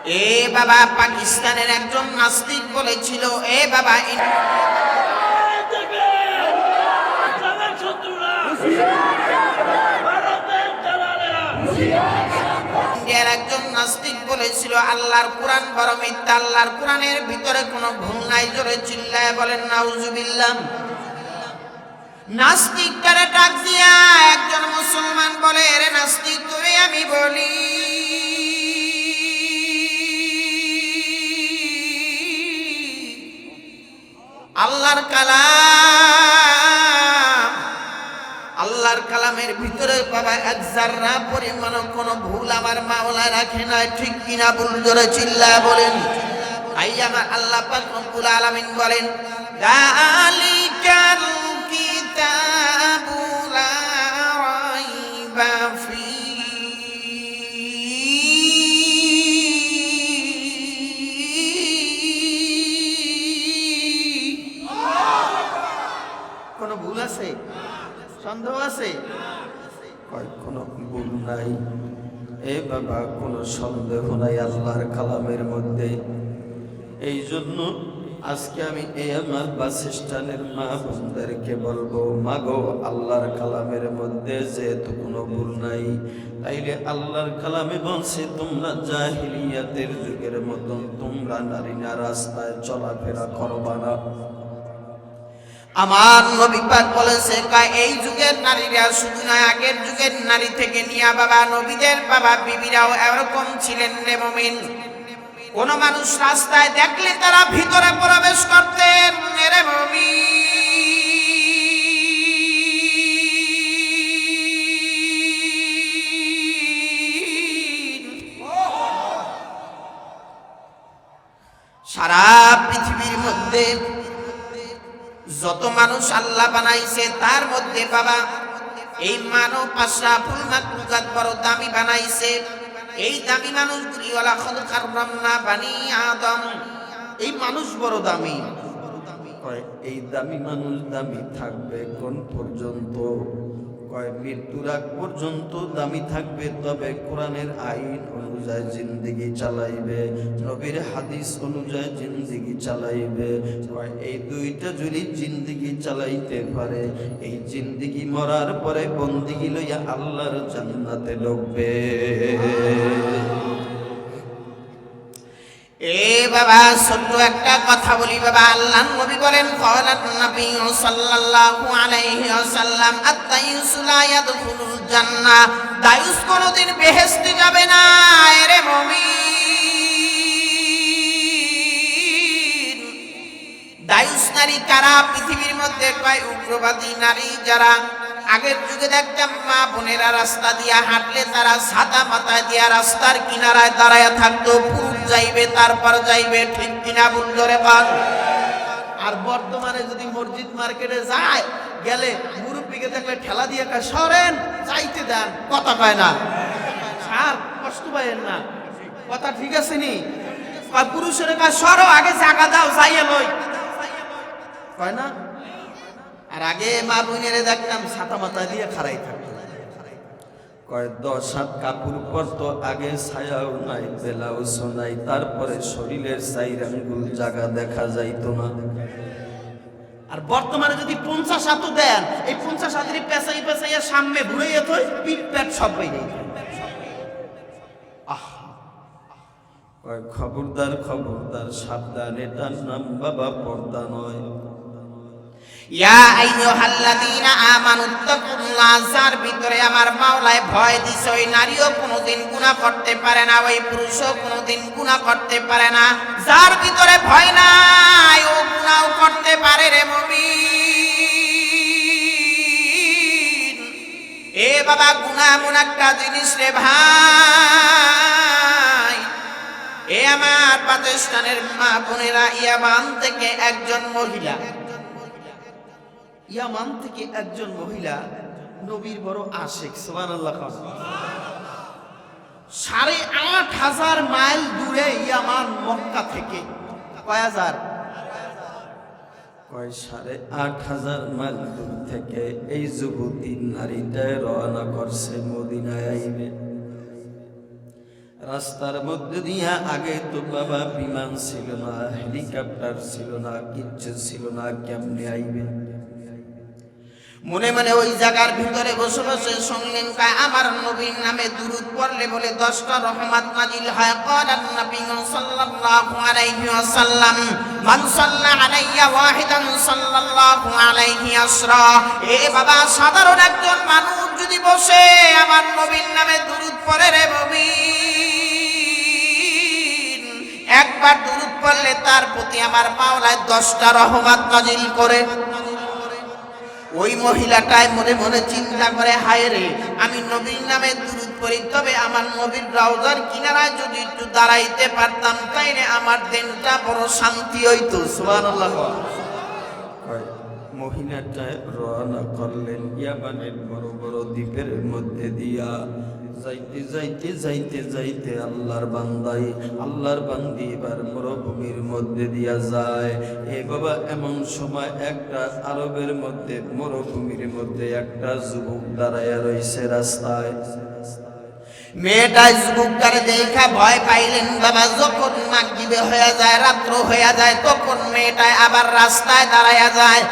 এ বাবা, পাকিস্তানের একজন নাস্তিক বলেছিল, এ বাবা ইন্ডিয়ার একজন নাস্তিক বলেছিল আল্লাহর কোরআন বড় মিথ্যা, আল্লাহর কোরআনের ভিতরে কোনো ভুল নাই। জোরে চিল্লায় বলেন নাউজুবিল্লাহ। নাস্তিকটারে ডাক দিয়া একজন মুসলমান বলে, রে নাস্তিক, তুমি আমি বলি আল্লাহর কালাম, আল্লাহর কালামের ভিতরে বাবা এক জাররা পরিমাণ কোনো ভুল আমার মাওলা রাখে না, ঠিক কিনা? ভুল জোরে চিল্লায় বলেন। তাই আমার আল্লাহ পাক রব্বুল আলামিন বলেন, যালিকাল কিতাবু লা রাইবা কোনো ভুল আছে? সন্দেহ আছে? কোনো ভুল নাই। এ বাবা, কোনো সন্দেহ নাই আল্লাহর কালামের মধ্যে। এই জন্য আজকে আমি এই আমার বাস স্ট্যান্ডের মা বোনদেরকে বলবো, মাগো, আল্লাহর কালামের মধ্যে যেহেতু কোনো ভুল নাই, তাইলে আল্লাহর কালামে বলছে তোমরা জাহিলিয়াতের যুগের মতন তোমরা নারীরা রাস্তায় চলাফেরা করবা না। আমার নবী পাক বলেছে, এই যুগের নারীরা শুধু না, আগের যুগের নারী থেকে নিয়ে বাবা নবীদের বাবা বিবিরাও এরকম ছিলেন রে মুমিন। কোন মানুষ রাস্তায় দেখলে তারা ভিতরে প্রবেশ করতেন রে মুমিন। সারা পৃথিবীর মধ্যে যত মানুষ আল্লাহ বানাইছে তার মধ্যে বাবা এই মানব আশরাফুল মাখলুকাত বড় দামি বানাইছে। এই দামি মানুষগুলি ওয়ালা খালক কাররামনা বানি আদম, এই মানুষ বড় দামি। এই দামি মানুষ দামি থাকবে কোন পর্যন্ত? মৃত্যুর আগ পর্যন্ত দামি থাকবে, তবে কোরআনের আইন অনুযায়ী জিন্দেগি চালাইবে, নবীর হাদিস অনুযায়ী জিন্দেগি চালাইবে। এই দুইটা যদি জিন্দেগি চালাইতে পারে, এই জিন্দেগি মরার পরে বন্দিগি লইয়া আল্লাহর জান্নাতে ঢুকবে। এ বাবা, ছোট্ট একটা কথা বলি বাবা। আল্লাহর নবী বলেন, ক্বালান নবী সাল্লাল্লাহু আলাইহি ওয়াসাল্লাম, আত-তাইয়ুসু লা ইয়াদখুলুল জান্নাহ, দায়ুস কোনদিন বেহেশতে যাবে না রে মুমিন। দায়ুস নারী কারা? পৃথিবীর মধ্যে উগ্রবাদী নারী যারা আগের যুগে দেখতাম মা বোনেরা রাস্তা দিয়া হাঁটলে তারা সাদা মাথা দিয়া রাস্তার কিনারায় দাঁড়ায় থাকতো, পুরুষ যাইবে তারপর যাইবে, ঠিক কিনা? ভুল ধরে পান। আর বর্তমানে যদি মসজিদ মার্কেটে যায়, গেলে মুরব্বীকে দেখলে ঠেলা দিয়ে কয়, সরেন, যাইতে দেন, কথা কয় না। স্যার, কষ্ট পাইেন না, কথা ঠিক আছে নি? পুরুষের কয়, সরো, আগে জায়গা দাও, যাইয়ে লই, কয় না? আর আগে মা বোনেরে দেখতাম ছাতা মাথা দিয়ে খাড়াই থাকতো। 10 হাত কাপড় পরতো, আগে ছায়াও নাই, ব্লাউজও নাই, তারপরে শরীরের 4 আঙ্গুল জায়গা দেখা যাইতো না। আর বর্তমানে যদি 50 হাতও দেন, এই 50 হাতেরই পেঁচাই পেঁচাইয়া সামনে ঘুরাইয়া তো পিঠ পেট সব বাইরে। খবরদার, খবরদার, সাবধান, এটার নাম বাবা পর্দা নয়। ইয়া আইয়ুহাল্লাযীনা আমানুত্তাকুল্লাহ, যার ভিতরে আমার মাওলায় ভয় দিছে, ওই নারীও কোনোদিন গুনাহ করতে পারে না, ওই পুরুষও কোনোদিন গুনাহ করতে পারে না। যার ভিতরে ভয় নাই ও গুনাহও করতে পারে রে মুমিন। এ বাবা, গুনাহ এমন একটা জিনিস রে ভাই। এ আমার পাকিস্তানের মা বোনেরা, ইয়ামান থেকে একজন মহিলা, ইয়ামান থেকে একজন মহিলা নবীর বড় আশিক, সুবহানাল্লাহ। 8,500 মাইল দূরে ইয়ামান, মক্কা থেকে। কয় হাজার? 8,500 মাইল দূর থেকে এই যুবতী নারীটা রওনা করছে মদিনায় আইবে। রাস্তার মধ্যে দিয়া আগে তো বাবা বিমান ছিল না, হেলিকপ্টার ছিল না, কিচ্ছু ছিল না, কেমনে আইবে? মনে মনে ওই জায়গার ভিতরে বসে বসে শুনলেন আমার নবীর নামে দুরূদ পড়লে বলে 10টা রহমত নাজিল হয়। ক্বালান নবী সাল্লাল্লাহু আলাইহি ওয়াসাল্লাম মান সাল্লা আলাইয়া ওয়াহিদান সাল্লাল্লাহু আলাইহি আসরা। এ বাবা, সাধারণ একজন মানুষ যদি বসে আমার নবীর নামে দুরূদ পড়ে রে মুমিন, একবার দুরূদ পড়লে তার প্রতি আমার মাওলায় 10টা রহমত নাজিল করে। ওই মহিলাটাই মনে মনে চিন্তা করে, হায় রে, আমি নবীর নামে দুরূদ পড়ি, তবে আমার নবীর রওজার কিনারায় যদি একটু দাঁড়াইতে পারতাম তাইলে আমার দিনটা বড় শান্তি হইতো। সুবহানাল্লাহ। মহিলাটা রওনা করলেন ইয়ামানের বড় বড় দ্বীপের মধ্যে দিয়া। যাইতে যাইতে যাইতে যাইতে আল্লাহর বান্দি এবার মরুভূমির মধ্যে দিয়া যায়। এ বাবা, এমন সময় একটা আরবের মধ্যে মরুভূমির মধ্যে একটা যুবক দাঁড়াইয়া রইছে রাস্তায়। মেয়েটা যুবকটারে দেখা ভয় পাইলেন বাবা। যখন মাগরিবে হয়ে যায়, রাত্র হয়ে যায়, তখন মেয়েটা আবার রাস্তায় দাঁড়াইয়া যায়।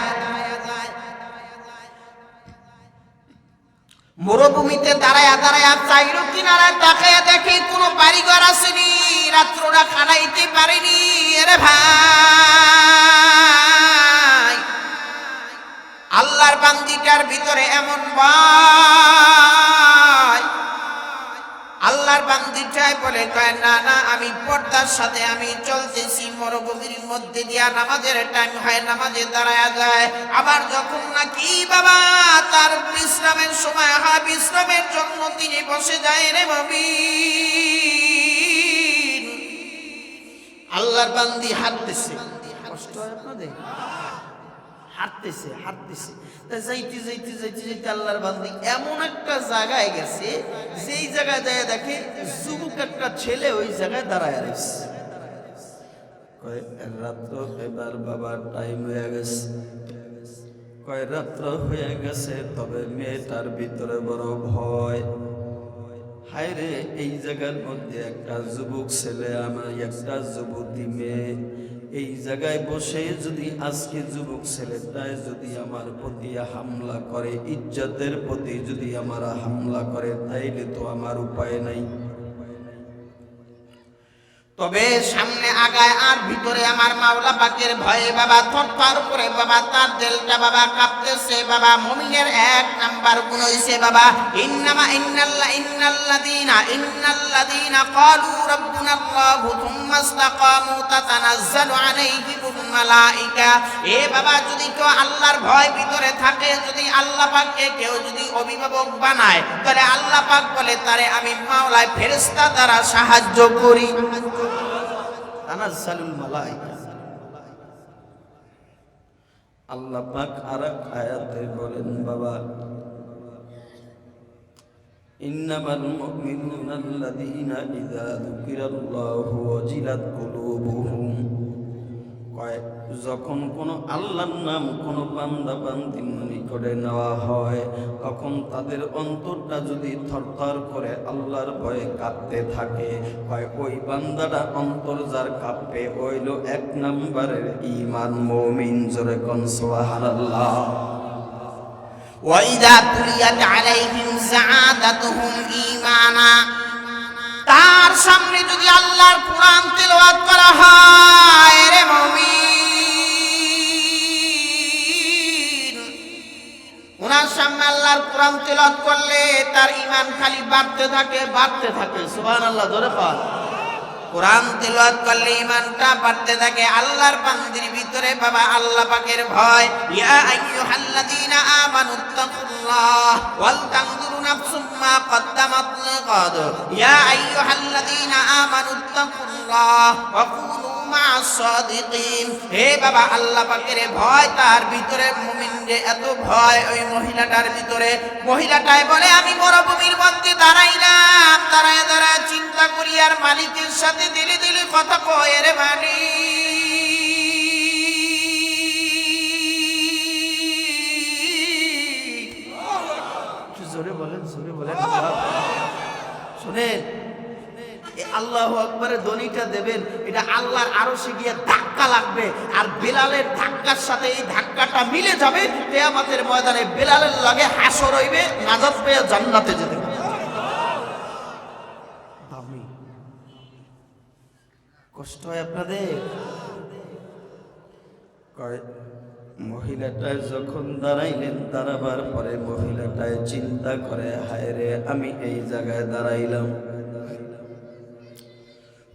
মরুভূমিতে দাঁড়ায়া দাঁড়ায়া চাইরো কিনারায় তাকায়া দেখে কোনো বাড়িঘর আসেনি, রাত্রটা কাটাইতে পারেনি। আরে ভাই, আল্লাহর বান্দিটার ভিতরে এমন ভয়। আল্লাহর বান্দিটাই বলে, কয় না না, আমি পর্দার সাথে আমি চলতেছি মরুভূমির মধ্যে দিয়া, নামাজের টাইম হয়, নামাজে দাঁড়ায়া যায়। আবার যখন নাকি বাবা তার বিশ্রামের সময় হয়, বিশ্রামের জন্য তিনি বসে যায় রে মুমিন। আল্লাহর বান্দি হাঁটতেছে, কষ্ট হয় আপনাদের? হাঁটতেছে যাইতে যাইতে যাইতে যাইতে আল্লাহর বান্দি এমন একটা জায়গায় গেছে, যেই জায়গায় যায় দেখে যুবক একটা ছেলে ওই জায়গায় দাঁড়ায় রয়েছে। রাত্র এবার বাবার টাইম হয়ে গেছে। রাত্র হয়ে গেছে, তবে মেয়েটার ভিতরে বড় ভয়। হায় রে, এই জায়গার মধ্যে একটা যুবক ছেলে, আমার একটা যুবতী মেয়ে, এই জায়গায় বসে যদি আজকে যুবক ছেলেটায় যদি আমার প্রতি হামলা করে, ইজ্জতের প্রতি যদি আমার হামলা করে, তাইলে তো আমার উপায় নাই। তবে সামনে আগায় আর ভিতরে আমার মাওলা পাকের ভয়ে বাবা থরথর করে বাবা তার দিলটা বাবা কাঁপতেছে। বাবা মুমিনের এক নাম্বার গুণ হইছে বাবা ইন্নাল্লাযীনা ক্বালু রাব্বুনাল্লাহু থুম্মা ইসতাকামু তাতানাজ্জালু আলাইহিমুল মালায়েকা। এ বাবা, যদি কেউ আল্লাহর ভয় ভিতরে থাকে, যদি আল্লাহ পাককে কেউ যদি অভিভাবক বানায়, তাহলে আল্লাহ পাক বলে তারে আমি মাওলায় ফেরেশতা দ্বারা সাহায্য করি। তানাজ্জালুল মালায়েকা। আল্লাহ পাক আরেক আয়াতে বলেন বাবা, ইন্নামাল মুমিনুনা আল্লাযীনা ইযা যুকিরাল্লাহু ওয়াজিলাত কুলুবুহুম। যখন কোনো আল্লাহর নাম কোনো বান্দা বান্দির নিকটে নেওয়া হয়, তখন তাদের অন্তরটা যদি থরথর করে আল্লাহর ভয়ে কাঁপতে থাকে, ওই বান্দাটা অন্তর যার কাঁপে হইল এক নম্বরের ঈমান মুমিন। জোরে কোন সুবহানাল্লাহ। ওয়াইদা তুলিয়াত আলাইহিম যাআদাতুহুম ঈমানা। তার সামনে যদি আল্লাহর কোরআন তেলাওয়াত করা হয় রে মুমিন, ওনার সামনে আল্লাহর কোরআন তেলাওয়াত করলে তার ঈমান খালি বাড়তে থাকে। সুবহানাল্লাহ, জোরে বল। কোরআন তেলাওয়াত করলে ঈমানটা বাড়তে থাকে। আল্লাহর বান্দির ভিতরে বাবা আল্লাহ পাকের ভয়। ইয়া আইয়ুহাল্লাযীনা আমানুত্তাকুল্লাহ ওয়াল তানজুরু নাফসুম মা কদ্দামাত লিগাদ। ইয়া আইয়ুহাল্লাযীনা আমানুত্তাকুল্লাহ ওয়া কুনু মা'আস সাদিকিন। হে বাবা, আল্লাহ পাকের ভয় তার ভিতরে মুমিনদের এত ভয় ওই মহিলাটার ভিতরে। মহিলাটাই বলে, আমি মরুভূমির মধ্যে দাঁড়াইলাম, দাঁড়ায় দাঁড়ায় চিন্তা করি আর মালিকের সাথে দিলে দিলে কথা কয় রে মালিক। জোরে বলেন, জোরে বলেন। শুনেন, আল্লাহু আকবারের ধ্বনিটা দেবেন, এটা আল্লাহর আরশে গিয়ে ধাক্কা লাগবে, আর বেলালের ধাক্কার সাথে এই ধাক্কাটা মিলে যাবে। কিয়ামতের ময়দানে বেলালের লাগে হাসর হইবে, নাজাত পেয়ে জান্নাতে যেতে পারবে। দামি কষ্ট হয় আপনাদের? কয় মহিলাটায় যখন দাঁড়াইলেন, দাঁড়াবার পরে মহিলাটায় চিন্তা করে, হায় রে আমি এই জায়গায় দাঁড়াইলাম,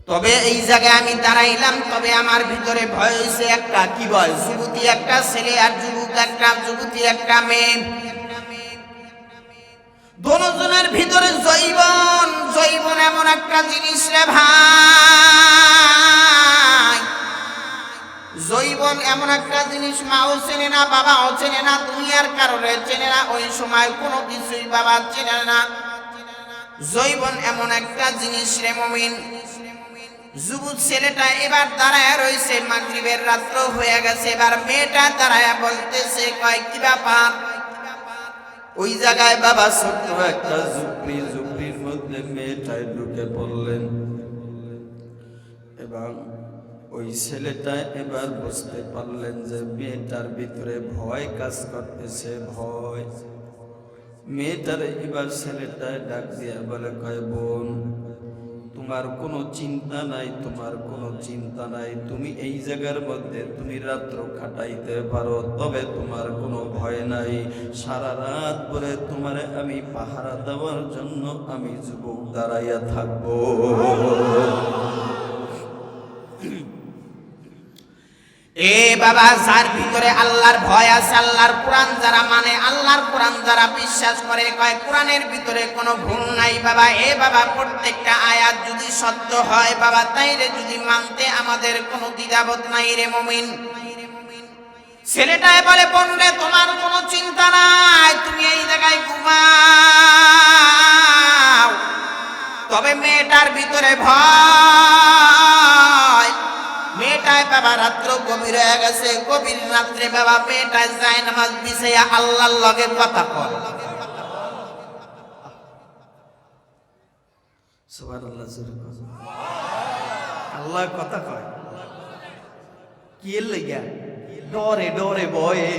তবে এই জায়গায় আমি দাঁড়াইলাম, তবে আমার ভিতরে ভয় হয়েছে একটা, কি ভয়? যুবতী একটা ছেলে আর যুবক একটা, যুবতী একটা মেয়ে, দুজনের ভিতরে জৈবন। জৈবন এমন একটা জিনিস রে ভাই, জৈবন এমন একটা জিনিস, মাও চেনে না, বাবাও চেনে না, দুনিয়ার কারণে চেনে না, ওই সময় কোনো কিছুই বাবা চেনে না। জৈবন এমন একটা জিনিস রে মুমিন। যুবক ছেলেটা এবার দাঁড়ায় রয়েছে, মাগরিবের রাত্র হয়ে গেছে, এবার মেয়েটা দাঁড়ায় বলতেছে, কয় কি ব্যাপার? ওই জায়গায় বাবা ছোট্ট একটা ঝুপড়ির মধ্যে মেয়েটায় ঢুকে পড়লেন, এবং ওই ছেলেটা এবার বুঝতে পারলেন যে মেয়েটার ভিতরে ভয় কাজ করতেছে, ভয়। মেয়েটার এবার ছেলেটায় ডাক দিয়া বলে, কয় বোন, তোমার কোনো চিন্তা নাই, তোমার কোনো চিন্তা নাই, তুমি এই জায়গার মধ্যে তুমি রাত্র কাটাইতে পারো, তবে তোমার কোনো ভয় নাই। সারা রাত পরে তোমারে আমি পাহারা দেওয়ার জন্য আমি যুবক দাঁড়াইয়া থাকবো। এ বাবা, যার ভিতরে আল্লাহর ভয় আছে, আল্লাহর কোরআন যারা মানে, আল্লাহর কোরআন যারা বিশ্বাস করে, কয় কোরআনের ভিতরে কোনো ভুল নাই বাবা। এ বাবা, প্রত্যেকটা আয়াত যদি সত্য হয় বাবা, তাইরে যদি মানতে আমাদের কোনো দ্বিধাবোধ নাই রে মুমিন। ছেলেটাই বলে, বোন রে তোমার কোনো চিন্তা নাই, তুমি এই জায়গায় ঘুমাও, তবে মেয়েটার ভিতরে ভয়। মেয়েটায় বাবা রাত্র গভীর হয়ে গেছে, গভীর রাত্রে বাবা মেয়েটায় যায় নামাজ বিছাইয়া আল্লাহর লগে কথা কয়। সুবহানাল্লাহ। আল্লাহ কথা কয় কি এর লাগিয়া? ডরে ডরে ভয়ে।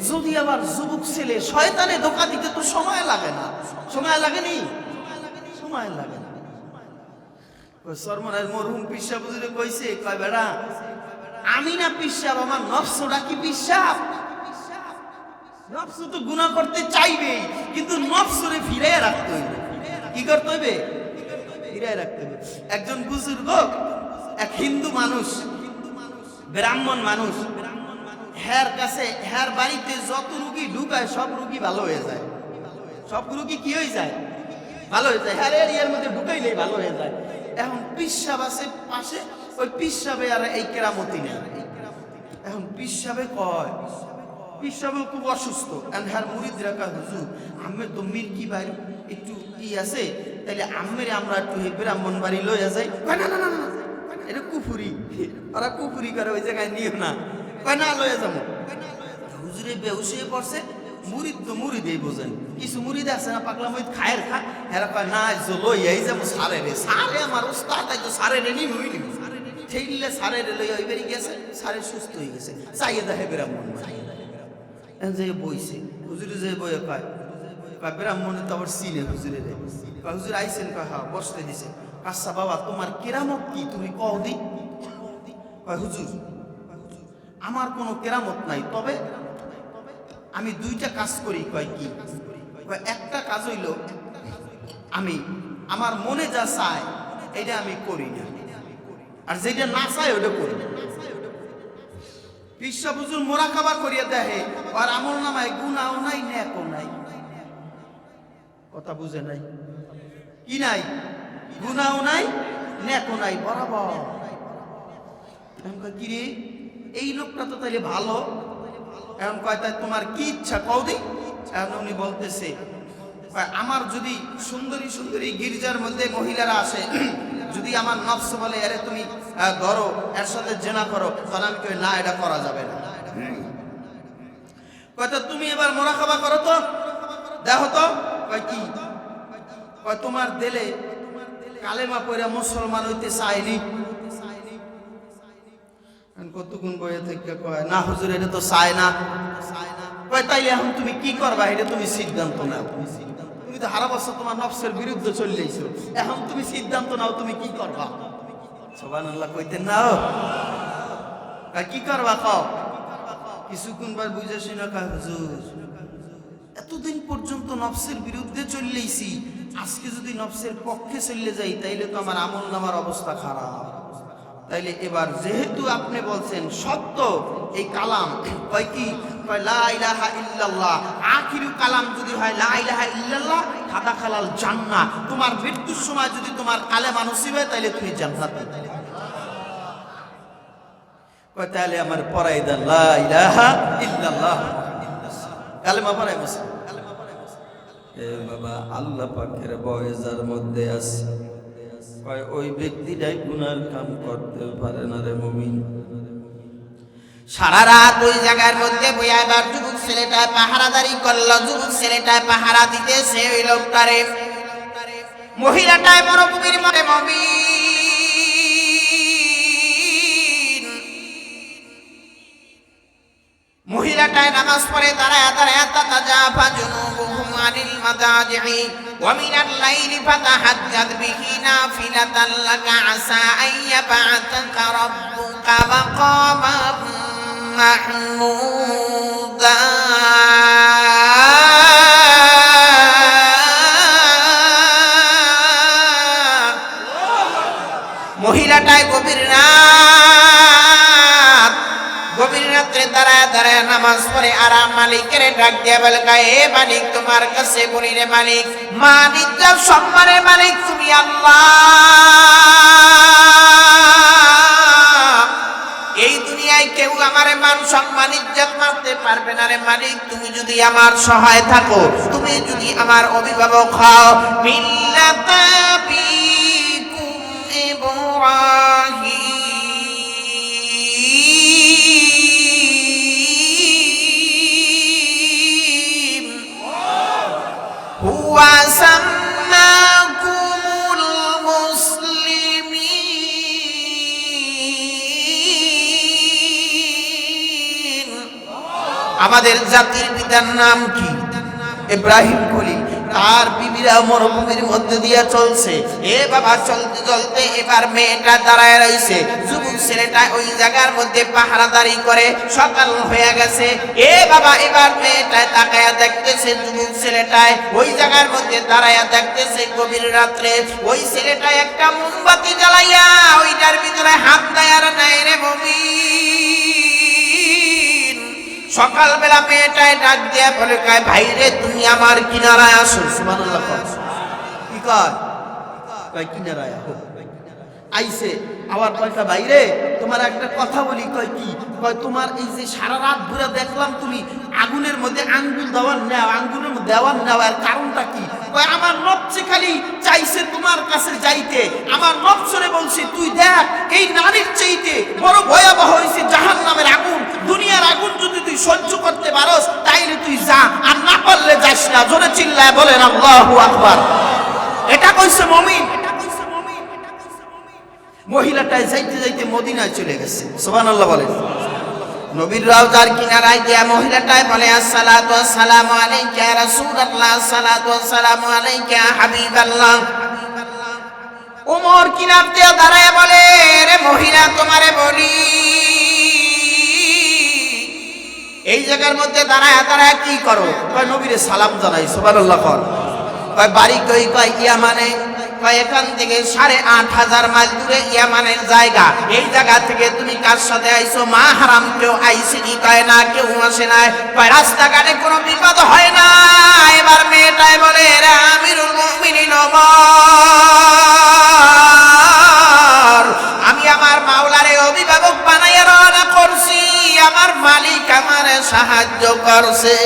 যদি আবার যুবক ছেলে শয়তানে ধোঁকা দিতে তো সময় লাগে না, সময় লাগেনি, সময় লাগে না। সরমনের মরহুম পিসা বুঝলে কইছে, কয় বেড়া আমি না পিসাব, আমার নফসটা কি পিসাব? নফস তো গুনাহ করতে চাইবে, কিন্তু নফসরে ফিরাইয়া রাখতে হইবে। কি করতে হইবে? ফিরাইয়া রাখতে হইবে। একজন বুজুর্গ, এক হিন্দু মানুষ, ব্রাহ্মণ মানুষ, হ্যার কাছে, হ্যার বাড়িতে যত রুগী ঢুকায় সব রুগী ভালো হয়ে যায়। সব রুগী কি হয়ে যায়? ভালো হয়ে যায়। হ্যার এরিয়ার মধ্যে ঢুকাইলেই ভালো হয়ে যায়। এখন পিসাব আছে পাশে, ওই পিসাবে আর এই কেরামতি নেই। এখন পিসাবে কয়, পিসাবে খুব অসুস্থ। এখন হ্যার মুরিদরা কয়, হুজুর আমের তো মির্কি বাইর একটু ই আছে, তাইলে আমের আমরা একটু ব্রাহ্মণ বাড়ি লইয়া যাই। কয় না না না না, এটা কুফুরি, ওরা কুফুরি করে, ওই জায়গায় নিও না। কয় না, লইয়া যাবো। হুজুরে বেহুশ হয়ে পড়ছে। মুরিদ তো মুরিদেই বোঝেন, কিছু মুরিদ আছে না পাগলা মুরিদ খায়ের খা, হেরা কয় না লইয়াই যাবো সারে রে, সারে আমার উস্তাদ, তাই তো সারে রে নিব ঠেললে সারে রে লইয়া ওই বেরিয়ে গেছে, সারে সুস্থ হয়ে গেছে। চাইয়ে দেখে ব্রাহ্মণ যে বইছে, হুজুরে যে বইয়ে কয়, ব্রাহ্মণে তো আবার চিনে হুজুরে রে। হুজুর আইসেন? কয় হ্যাঁ, বসতে দিছে। আচ্ছা বাবা, তোমার কেরামত কি তুমি কও দি? কয় হুজুর আমার কোনো কেরামত নাই, তবে আমি দুইটা কাজ করি। কয় কি? কয় একটা কাজ হইল, আমি আমার মনে যা চায় এটা আমি করি না, আর যেটা না চায় ওটা করি। পিসা হুজুর মোরাকাবা করিয়া দেখে, আর আমল নামায় গুনাও নাই, নেকও নাই। কথা বুঝে নাই? কি নাই? গুনাও নাই, নেকও নাই, বরাবর। কি রে, এই লোকটা তো তাইলে ভালো। এখন কয়, তাই তোমার কি ইচ্ছা কও দি? এখন উনি বলতেছে, আমার যদি সুন্দরী সুন্দরী গির্জার মধ্যে মহিলারা আসে, যদি আমার নফস বলে আরে তুমি ধরো এর সাথে জেনা করো, তাহলে আমি কই না, এটা করা যাবে না। কয় তো তুমি এবার মোরাকাবা করো তো, দেখো তো। কয় কি? কয় তোমার দিলে কালেমা পড়ে মুসলমান হইতে চায়নি। কতক্ষণ বইয়ে থেকে কয় না হুজুর এটা তো চায় না। কয় তাইলে এখন তুমি কি করবা, এটা তুমি সিদ্ধান্ত নাও। তুমি তো হারা বছর তোমার নফসের বিরুদ্ধে চললেইছো, এখন তুমি সিদ্ধান্ত নাও তুমি কি করবা। সুবহানাল্লাহ কইতেন না, কি করবা কও। কিছুক্ষণ বার বুঝে শুনে কয় হুজুর এতদিন পর্যন্ত নফসের বিরুদ্ধে চললেইছি, আজকে যদি নফসের পক্ষে চলে যাই তাইলে তো আমার আমল নামার অবস্থা খারাপ। তাইলে এবার যেহেতু আপনি বলছেন সত্য এই কালাম, কয় কি কয় লা ইলাহা ইল্লাল্লাহ, আখিরু কালাম যদি হয় লা ইলাহা ইল্লাল্লাহ তাদাখালাল জান্নাহ। তোমার মৃত্যুর সময় যদি তোমার কালেমা নসিব হয় তাইলে তুমি জান্নাতে। কয় তাহলে আমার পড়াই দেন লা ইলাহা ইল্লাল্লাহ, কালেমা পড়াই বসে। এ বাবা আল্লাহ পাকের ভয় যার মধ্যে আছে, কয় ওই ব্যক্তিটাই গুনার কাম করতে পারে না রে মুমিন। সারা রাত ওই জায়গার মধ্যে বইয়া এবার যুবক ছেলেটা পাহারাদারি করলো। যুবক ছেলেটা পাহারা দিতেছে ওই লোকটারে। মহিলাটায় মরুভূমির মধ্যে মুমিন, মহিলাটায় নামাজ পড়ে দাঁড়ায় দাঁড়ায় তাতাজাফা জুনুবুহুম আনিল মাদাজি'i ওয়া মিনাল লাইলি ফাতাহাজ্জাদ বিহি নাফিলাতান লাকা আসা আইয়াবআতাকা রাব্বুকা মাকামান মাহমুদা। মহিলাটায় গভীর রাত্রে দাঁড়ায় দাঁড়ায় নামাজ পড়ে আর মালিকের ডাক দিয়া বলে, এ মালিক তোমার কাছে বলি রে মালিক, মালিক যার সম্মানের মালিক তুমি আল্লাহ। এই দুনিয়ায় কেউ আমার মান সম্মান ইজ্জত মারতে পারবে না রে মালিক। তুমি যদি আমার সহায় থাকো, তুমি যদি আমার অভিভাবক হও, মিল্লাতা বিকুম ইব্রাহিম হুয়া সাম্মাকুমুল মুসলিমিন। আমাদের জাতির পিতার নাম কি? ইব্রাহিম খলিল। তার বিবিরা মরুভূমির মধ্যে দিয়ে চলছে। এ বাবা চলতে চলতে এবার মেয়েটা দাঁড়ায় রইছে। যুবক ছেলেটা ওই জায়গার মধ্যে পাহারাদারি করে। সকাল হয়ে গেছে। এ বাবা এবার মেয়েটায় তাকায়া দেখতেছে যুবক ছেলেটায় ওই জায়গার মধ্যে দাঁড়ায়া দেখতেছে গভীর রাত্রে ওই ছেলেটা একটা মোমবাতি জ্বালাইয়া ওইটার ভিতরে হাত দেয় আর নাই রে মুমিন। সকালবেলা মেয়েটায় ডাক দিয়া বলে, কয় ভাই রে তুমি আমার কিনারায় আসো। সুবহানাল্লাহ। কি কয়? কয় কিনারায় আসো। আইছে আবার কয়টা বাইরে তোমার একটা কথা বলি। কয় কি? কয় তোমার এই যে সারা রাত ধরে দেখলাম তুমি আগুনের মধ্যে আঙ্গুল দেওয়ার নেও, আঙ্গুলের মধ্যে দেওয়ার নেওয়ার কারণটা কি? কয় আমার নফসে খালি চাইছে তোমার কাছে যাইতে। আমার নফসরে বলছি তুই দেখ এই নারীর চাইতে বড় ভয়াবহ হয়েছে জাহান্নামের আগুন। দুনিয়ার আগুন যদি তুই সহ্য করতে পারস তাইলে তুই যা, আর না পারলে যাস না। জোরে চিল্লায় বলেন আল্লাহু আকবার। এটা কইছে মুমিন। মহিলাটায় যাইতে যাইতে মদিনায় চলে গেছে। সুবহানাল্লাহ বলেন। নবীর রাউজার কিনারায় গিয়া মহিলাটায় বলে, আসসালাতু ওয়াসসালামু আলাইকা ইয়া রাসূলুল্লাহ, আসসালাতু ওয়াসসালামু আলাইকা ইয়া হাবিবাল্লাহ। ওমর কিনার দিয়ে দাঁড়ায় বলে, রে মহিলা তোমারে বলি এই জায়গার মধ্যে দাঁড়ায় দাঁড়ায় কি করো? কয় নবীরে সালাম জানাই। সুবহানাল্লাহ। কয় বাড়ি কই? কয় ইয়ামানে। কয় এখান থেকে 8,500 মাইল দূরে ইয়ামানের জায়গা। এই জায়গা থেকে তুমি কার সাথে আইছো? মা হারাম কেউ আইসিনি? কয় না কেউ আসে নাই। কয় রাস্তাঘাটে কোনো বিপদ হয় না? এবার মেয়েটাই বলে, রে আমিরুল মুমিনিন ওমর, আমি আমার মাওলারে অভিভাবক বানাইয়া রওনা করছি, আমার মালিক আমারে সাহায্য করছে।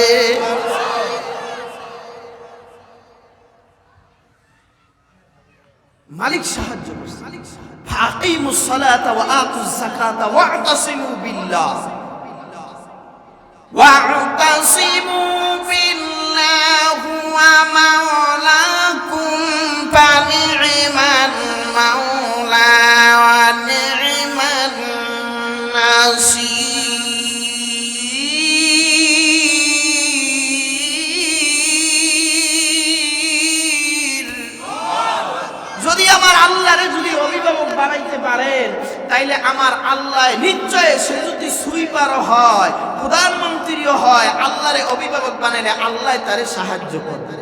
মালিক সাহায্য করছে। ফাকিমুস সালাতা ওয়া আতুজ যাকাতা ওয়া'তাসিমু বিল্লাহ ওয়া'তাসিমু বিল্লাহি ওয়া মাওলাকুম ফানি'মান যদি আমার আল্লাহরে যদি অভিভাবক বানাইতে পারেন, তাইলে আমার আল্লাহ নিশ্চয়, সে যদি সুইপারও হয়, প্রধানমন্ত্রীও হয়, আল্লাহরে অভিভাবক বানাইলে আল্লাহ তারে সাহায্য করবে।